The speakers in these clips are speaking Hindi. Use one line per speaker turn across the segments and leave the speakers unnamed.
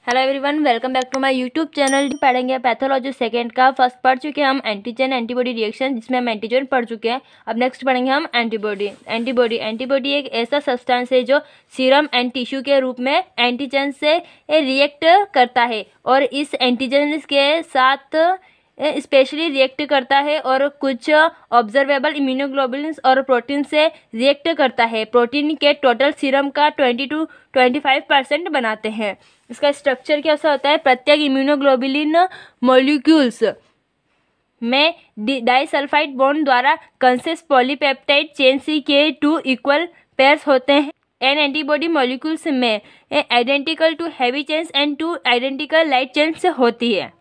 Hello everyone, welcome back to my YouTube channel. पढ़ेंगे पैथोलॉजी सेकंड का फर्स्ट पढ़ चुके हैं हम एंटीजन एंटीबॉडी रिएक्शन, जिसमें हम एंटीजन पढ़ चुके हैं। अब नेक्स्ट पढ़ेंगे हम एंटीबॉडी। एंटीबॉडी एक ऐसा सब्सटेंस है जो सीरम एंड टिश्यू के रूप में एंटीजन से रिएक्ट करता है और इस एंटीजन के साथ स्पेशली रिएक्ट करता है और कुछ ऑब्जर्वेबल इम्यूनोग्लोबुलिन्स और प्रोटीन से रिएक्ट करता है। प्रोटीन के टोटल सीरम का 20 to 25% बनाते हैं। इसका स्ट्रक्चर कैसा होता है? प्रत्येक इम्यूनोग्लोबुलिन मॉलिक्यूल्स में डाइसल्फाइड बॉन्ड द्वारा कंसिस्ट पॉलीपेप्टाइड चेन सी के 2 इक्वल पेयर्स होते हैं। एन एंटीबॉडी मॉलिक्यूल्स में identical two heavy chains and 2 identical light chains होती है।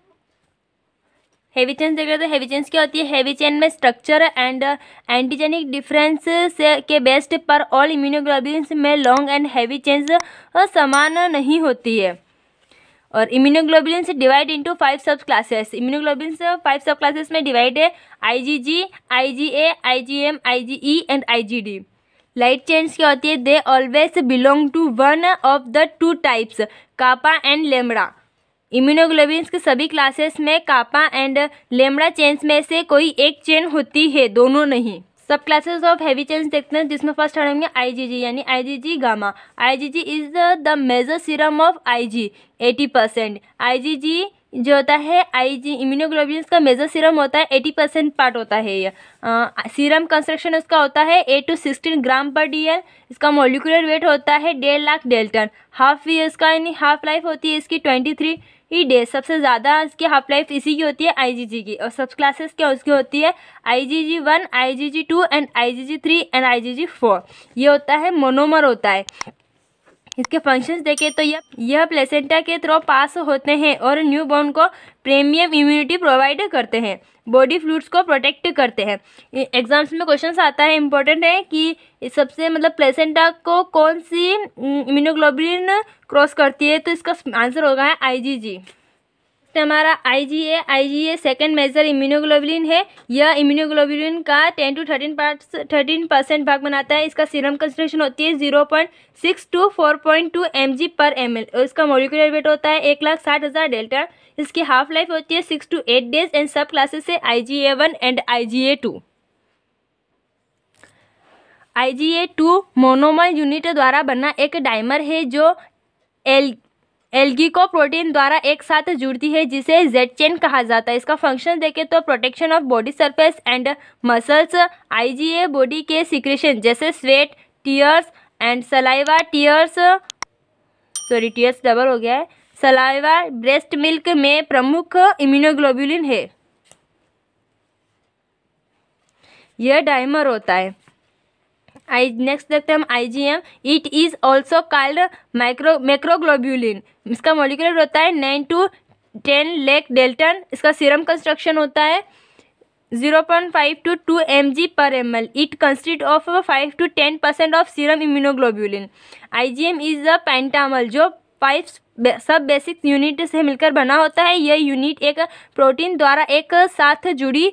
हेवी चेन देख रहे तो हेवी चेन्स क्या होती है? हेवी चेन में स्ट्रक्चर एंड एंटीजेनिक डिफरेंस के बेस्ड पर ऑल इम्यूनोग्लोबुलिन्स में लॉन्ग एंड हेवी चेन्स समान नहीं होती है। और इम्यूनोग्लोबुलिन्स डिवाइड इनटू 5 सब क्लासेस। इम्यूनोग्लोबुलिन्स 5 सब क्लासेस में डिवाइड है: IgG, IgA, IgM, IgE and IgD। Light chains क्या होती है? They always belong to one of the 2 types, kappa and lambda. Immunoglobulins के सभी क्लासेस में कापा एंड लेमड़ा चेन्स में से कोई एक चेन होती है, दोनों नहीं। सब क्लासेस ऑफ हैवी चेन्स देखते हैं, जिसमें फर्स्ट होंगे IgG यानी IgG gamma. IgG is the major serum of Ig 80%। IgG जो होता है इम्यूनोग्लोबुलिन्स का मेजर सीरम होता है, 80% पार्ट होता है ये। सीरम कंस्ट्रक्शन इसका होता है 8 to 16 ग्राम पर DL। इसका मॉलिक्यूलर वेट होता है 1.5 लाख डेल्टन। हाफ ईयर्स का यानी हाफ लाइफ होती है इसकी 23 डेज। सबसे ज़्यादा इसकी हाफ लाइफ इसी की होती है IgG की। और सब क्लासेस क्या उसकी होती है? IgG1, IgG2 and IgG3 and IgG4। ये होता है मोनोमर होता है। इसके फंक्शंस देखें तो यह प्लेसेंटा के थ्रू पास होते हैं और न्यूबॉर्न को प्रीमियम इम्यूनिटी प्रोवाइड करते हैं, बॉडी फ्लूइड्स को प्रोटेक्ट करते हैं। एग्जाम्स में क्वेश्चन आता है, इंपॉर्टेंट है कि सबसे प्लेसेंटा को कौन सी इम्यूनोग्लोबुलिन क्रॉस करती है, तो इसका आंसर होगा IgG। हमारा IgA सेकेंड मेजर इम्यूनोग्लोबुलिन है। यह इम्यूनोग्लोबुलिन का 10 to 13% भाग बनाता है। इसका सीरम कंसंट्रेशन होती है 0.6 to 4.2 mg पर ml और इसका मॉलिक्यूलर वेट होता है 1,60,000 डेल्टा। इसकी हाफ लाइफ होती है 6 to 8 डेज एंड सब क्लासेस है IgA1 and IgA2। IgA2 monomer unit द्वारा बना एक डाइमर है जो एल्गी को प्रोटीन द्वारा एक साथ जुड़ती है, जिसे जेड चेन कहा जाता है। इसका फंक्शन देखें तो protection of body surface and muscles. IgA body के सिक्रेशन जैसे sweat, tears and saliva, tears double हो गया है, सलाइवा, ब्रेस्ट मिल्क में प्रमुख इम्यूनोग्लोबुलिन है। यह डाइमर होता है। नेक्स्ट देखते हैं हम IgM। It is also called macroglobulin. इसका मॉलिक्यूलर होता है 9 to 10 लाख डेल्टन। इसका सीरम कंस्ट्रक्शन होता है 0.5 to 2 mg पर ml। It consist of 5 to 10% of serum immunoglobulin. IgM is a pentamer जो 5 सब बेसिक यूनिट से मिलकर बना होता है। यह यूनिट एक प्रोटीन द्वारा एक साथ जुड़ी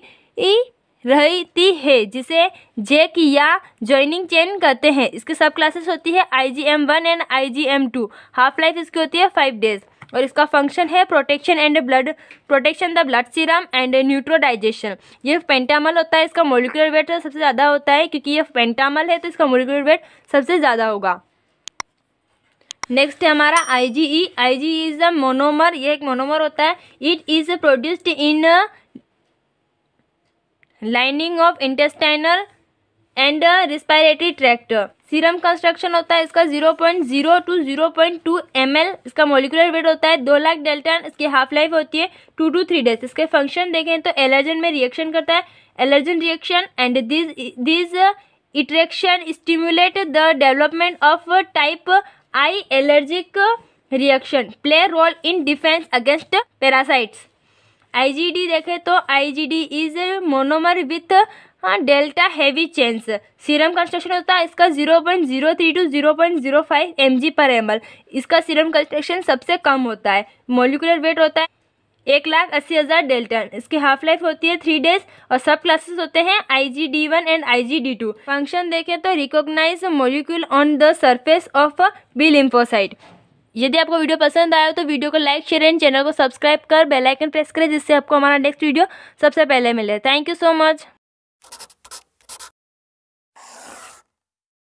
रहती है, जिसे जैक या जॉइनिंग चेन कहते हैं। इसके सब क्लासेस होती है IgM1 and IgM2। Half life इसकी होती है 5 डेज और इसका फंक्शन है protection the blood serum and neutralisation. ये पेंटामल होता है। इसका मॉलिक्यूलर वेट सबसे ज़्यादा होता है, क्योंकि ये पेंटामल है तो इसका मॉलिक्यूलर वेट सबसे ज़्यादा होगा। नेक्स्ट है हमारा IgE। IgE is a monomer. ये एक मोनोमर होता है। It is produced in lining of intestinal and respiratory tract. Serum construction होता है इसका 0.0 to 0.2 ml। इसका मॉलिक्यूलर वेट होता है 2 लाख डेल्टन। इसकी हाफ लाइफ होती है 2 to 3 डेज। इसके फंक्शन देखें तो एलर्जन में रिएक्शन करता है, allergen reaction, and this interaction stimulate the development of type I allergic reaction, play role in defence against parasites. IgD देखें तो IgD is monomer with delta heavy chains. Serum construction होता है इसका 0.03 to 0.05 mg पर ml। इसका सीरम कंस्ट्रक्शन सबसे कम होता है। मॉलिक्यूलर वेट होता है 1,80,000 डेल्टन। इसकी हाफ लाइफ होती है 3 डेज और सब क्लासेस होते हैं IgD1 एंड IgD2। फंक्शन देखें तो recognise molecule on the surface of B lymphocyte. यदि आपको वीडियो पसंद आया तो वीडियो को लाइक शेयर एंड चैनल को सब्सक्राइब कर बेल आइकन प्रेस करें, जिससे आपको हमारा नेक्स्ट वीडियो सबसे पहले मिले। Thank you so much.